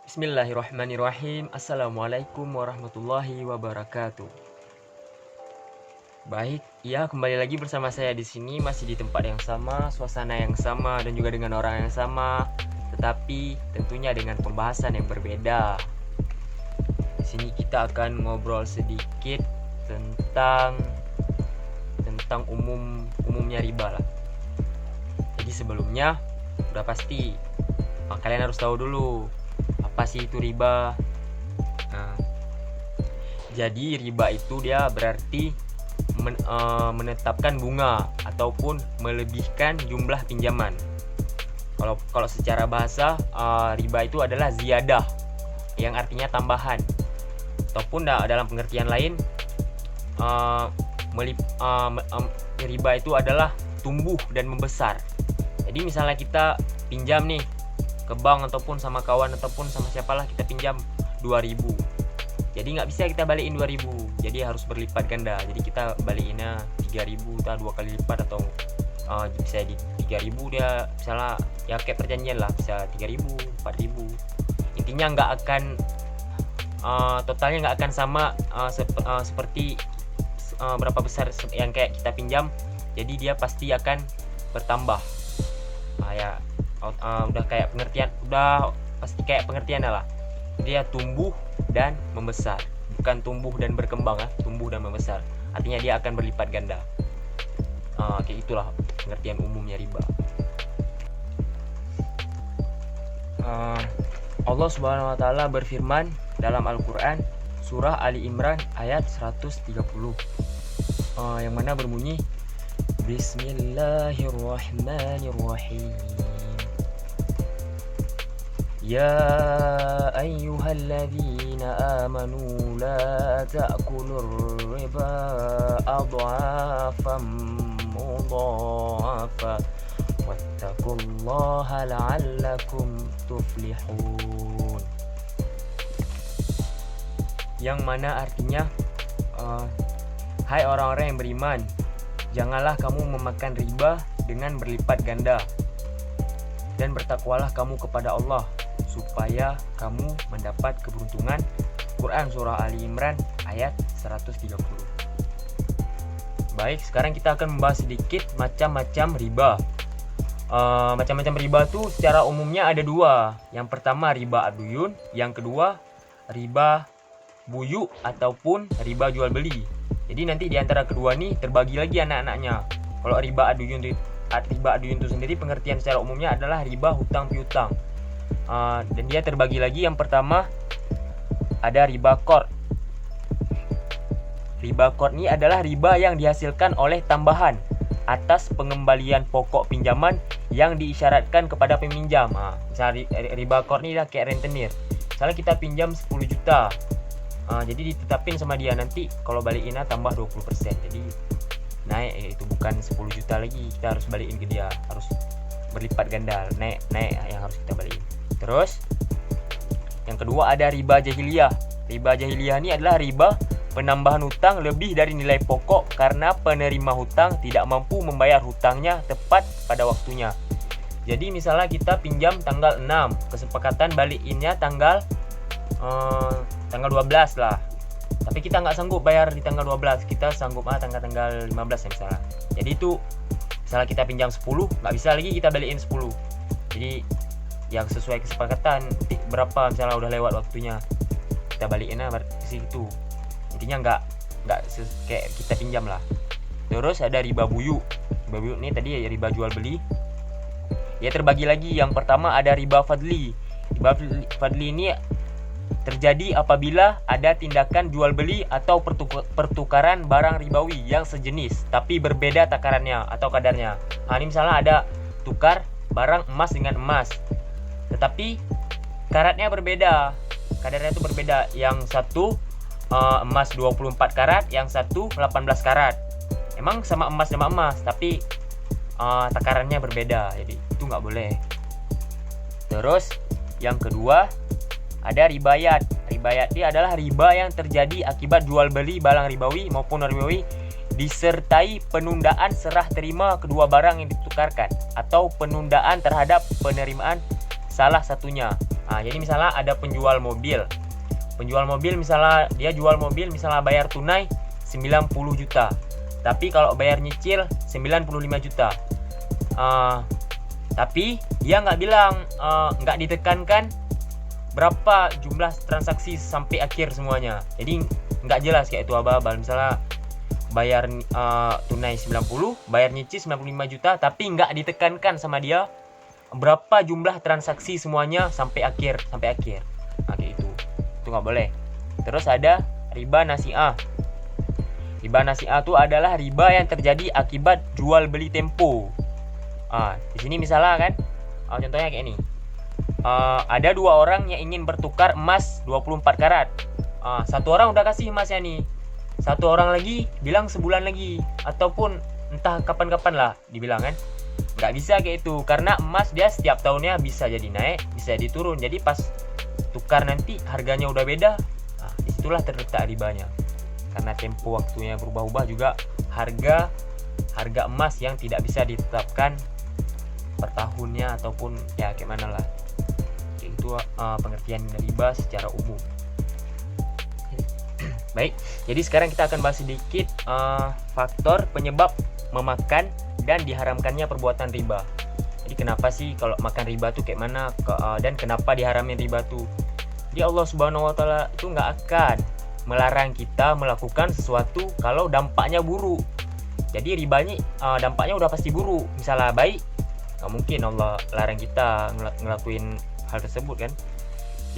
Bismillahirrahmanirrahim. Assalamualaikum warahmatullahi wabarakatuh. Baik, ya kembali lagi bersama saya di sini, masih di tempat yang sama, suasana yang sama, dan juga dengan orang yang sama, tetapi tentunya dengan pembahasan yang berbeda. Di sini kita akan ngobrol sedikit tentang umumnya riba lah. Jadi sebelumnya udah pasti kalian harus tahu dulu apa sih itu riba. Nah, jadi riba itu dia berarti menetapkan bunga ataupun melebihkan jumlah pinjaman. Kalau secara bahasa riba itu adalah ziyadah, yang artinya tambahan, ataupun dalam pengertian lain riba itu adalah tumbuh dan membesar. Jadi misalnya kita pinjam nih ke bank ataupun sama kawan ataupun sama siapalah, kita pinjam 2.000. Jadi nggak bisa kita balikin 2.000, jadi harus berlipat ganda. Jadi kita balikinnya 3.000 atau 2 kali lipat, atau bisa di 3.000 dia misalnya ya kayak perjanjian lah, bisa 3.000, 4.000. Intinya nggak akan totalnya nggak akan sama seperti berapa besar yang kayak kita pinjam. Jadi dia pasti akan bertambah. Udah pasti kayak pengertian lah. Dia tumbuh dan membesar, bukan tumbuh dan berkembang tumbuh dan membesar. Artinya dia akan berlipat ganda. Kayak itulah pengertian umumnya riba. Allah Subhanahu wa taala berfirman dalam Al-Qur'an surah Ali Imran ayat 130, yang mana berbunyi Bismillahirrahmanirrahim. Ya ayyuhalladzina amanu la ta'kulur riba adhafan mudhafa wattaqullaha la'allakum tuflihun. Yang mana artinya hai orang-orang yang beriman, janganlah kamu memakan riba dengan berlipat ganda, dan bertakwalah kamu kepada Allah supaya kamu mendapat keberuntungan. Quran surah Ali Imran ayat 130. Baik, sekarang kita akan membahas sedikit macam-macam riba. Macam-macam riba tuh secara umumnya ada dua. Yang pertama riba ad-duyun, yang kedua riba buyu ataupun riba jual beli. Jadi nanti di antara kedua nih terbagi lagi anak-anaknya. Kalau riba ad-duyun itu sendiri pengertian secara umumnya adalah riba hutang piutang. Dan dia terbagi lagi. Yang pertama ada riba qard. Riba qard ini adalah riba yang dihasilkan oleh tambahan atas pengembalian pokok pinjaman yang diisyaratkan kepada peminjam. Misalnya riba qard ini lah kayak rentenir. Misalnya kita pinjam 10 juta. Jadi ditetapin sama dia, nanti kalau balikinnya tambah 20%. Jadi naik, itu bukan 10 juta lagi kita harus balikin ke dia, harus berlipat ganda, naik yang harus kita balikin. Terus yang kedua ada riba jahiliyah. Riba jahiliyah ini adalah riba penambahan hutang lebih dari nilai pokok karena penerima hutang tidak mampu membayar hutangnya tepat pada waktunya. Jadi misalnya kita pinjam tanggal 6, kesepakatan balikinnya tanggal 12 lah. Tapi kita nggak sanggup bayar di tanggal 12, kita sanggup tanggal 15 ya misalnya. Jadi itu misalnya kita pinjam 10, nggak bisa lagi kita balikin 10. Jadi yang sesuai kesepakatan berapa misalnya udah lewat waktunya, kita balikinnya ke situ. Intinya nggak kayak kita pinjam lah. Terus ada riba buyu. Riba buyu ini tadi ya riba jual beli. Ya terbagi lagi. Yang pertama ada riba fadli. Riba fadli ini terjadi apabila ada tindakan jual beli atau pertukaran barang ribawi yang sejenis tapi berbeda takarannya atau kadarnya. Ini misalnya ada tukar barang emas dengan emas, tetapi karatnya berbeda, kadarnya itu berbeda. Yang satu emas 24 karat, yang satu 18 karat. Emang sama emas, tapi takarannya berbeda, jadi itu nggak boleh. Terus yang kedua ada ribayat. Ribayat ini adalah riba yang terjadi akibat jual beli barang ribawi maupun non ribawi disertai penundaan serah terima kedua barang yang ditukarkan atau penundaan terhadap penerimaan salah satunya. Nah, jadi misalnya ada penjual mobil misalnya dia jual mobil misalnya bayar tunai 90 juta, tapi kalau bayar nyicil 95 juta. Tapi dia nggak bilang, nggak ditekankan berapa jumlah transaksi sampai akhir semuanya. Jadi nggak jelas kayak itu abal-abal. Misalnya bayar tunai 90, bayar nyicil 95 juta, tapi nggak ditekankan sama dia berapa jumlah transaksi semuanya sampai akhir. Nah, kayak itu nggak boleh. Terus ada riba nasi'ah. Riba nasi'ah itu adalah riba yang terjadi akibat jual beli tempo. Di sini misalnya kan, contohnya kayak ini. Ada dua orang yang ingin bertukar emas 24 karat. Satu orang udah kasih emasnya nih, satu orang lagi bilang sebulan lagi, ataupun entah kapan-kapan lah dibilang kan. Nggak bisa kayak itu, karena emas dia setiap tahunnya bisa jadi naik, bisa jadi turun. Jadi pas tukar nanti harganya udah beda. Disitulah terletak ribanya, karena tempo waktunya berubah-ubah, juga harga emas yang tidak bisa ditetapkan per tahunnya ataupun ya kayak mana lah. Itu pengertian riba secara umum. Baik, jadi sekarang kita akan bahas sedikit faktor penyebab memakan dan diharamkannya perbuatan riba. Jadi kenapa sih kalau makan riba tuh kayak mana, dan kenapa diharamin riba tuh? Jadi Allah Subhanahu wa taala itu nggak akan melarang kita melakukan sesuatu kalau dampaknya buruk. Jadi riba ini dampaknya udah pasti buruk. Misalnya baik, nggak mungkin Allah larang kita ngelakuin hal tersebut kan.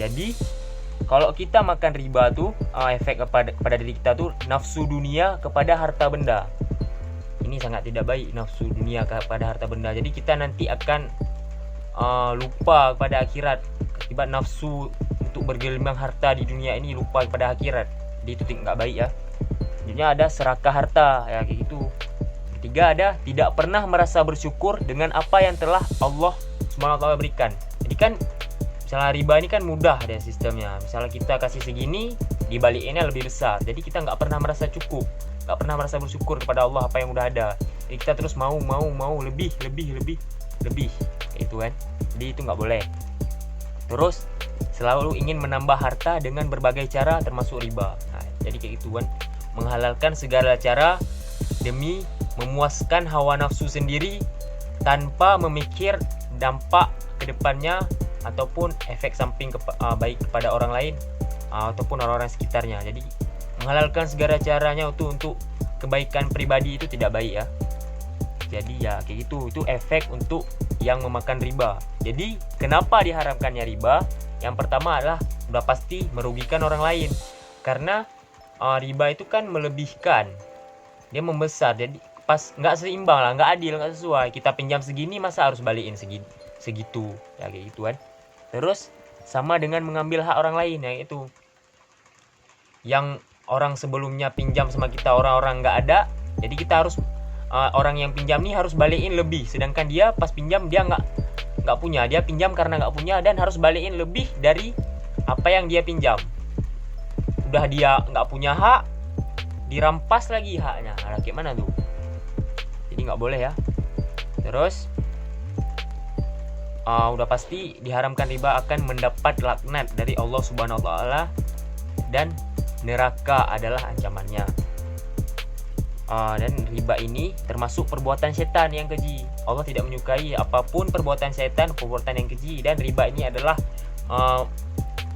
Jadi kalau kita makan riba tuh efek kepada diri kita tuh nafsu dunia kepada harta benda. Ini sangat tidak baik, nafsu dunia kepada harta benda. Jadi kita nanti akan lupa kepada akhirat akibat nafsu untuk bergelimang harta di dunia ini, lupa kepada akhirat. Jadi itu nggak baik ya. Selanjutnya ada serakah harta ya kayak gitu. Ketiga ada tidak pernah merasa bersyukur dengan apa yang telah Allah SWT berikan. Jadi kan misalnya riba ini kan mudah deh sistemnya. Misalnya kita kasih segini, dibalikinnya lebih besar. Jadi kita nggak pernah merasa cukup, nggak pernah merasa bersyukur kepada Allah apa yang udah ada. Jadi kita terus mau lebih itu kan. Jadi itu nggak boleh. Terus selalu ingin menambah harta dengan berbagai cara termasuk riba. Nah, jadi kayak gitu kan, menghalalkan segala cara demi memuaskan hawa nafsu sendiri tanpa memikir dampak kedepannya ataupun efek samping baik kepada orang lain ataupun orang-orang sekitarnya. Jadi menghalalkan segala caranya untuk kebaikan pribadi itu tidak baik ya. Jadi ya kayak gitu, itu efek untuk yang memakan riba. Jadi kenapa diharamkannya riba? Yang pertama adalah udah pasti merugikan orang lain, karena riba itu kan melebihkan, dia membesar. Jadi pas nggak seimbang lah, nggak adil, nggak sesuai. Kita pinjam segini masa harus balikin segitu ya kayak gituan. Terus sama dengan mengambil hak orang lain ya, itu yang orang sebelumnya pinjam sama kita, orang-orang nggak ada, jadi kita harus orang yang pinjam nih harus balikin lebih, sedangkan dia pas pinjam dia nggak punya, dia pinjam karena nggak punya dan harus balikin lebih dari apa yang dia pinjam. Udah dia nggak punya hak, dirampas lagi haknya. Nah, kayak mana tuh? Jadi nggak boleh ya. Terus udah pasti diharamkan riba akan mendapat laknat dari Allah Subhanahu wa taala dan neraka adalah ancamannya. Dan riba ini termasuk perbuatan setan yang keji. Allah tidak menyukai apapun perbuatan setan, perbuatan yang keji. Dan riba ini adalah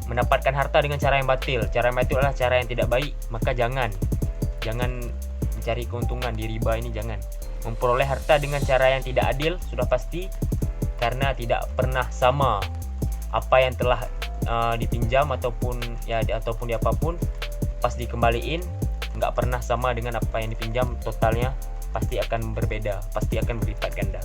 mendapatkan harta dengan cara yang batil. Cara yang batil adalah cara yang tidak baik. Maka jangan mencari keuntungan di riba ini, jangan. Memperoleh harta dengan cara yang tidak adil sudah pasti, karena tidak pernah sama apa yang telah dipinjam ataupun apapun pas dikembaliin nggak pernah sama dengan apa yang dipinjam, totalnya pasti akan berbeda, pasti akan berlipat ganda.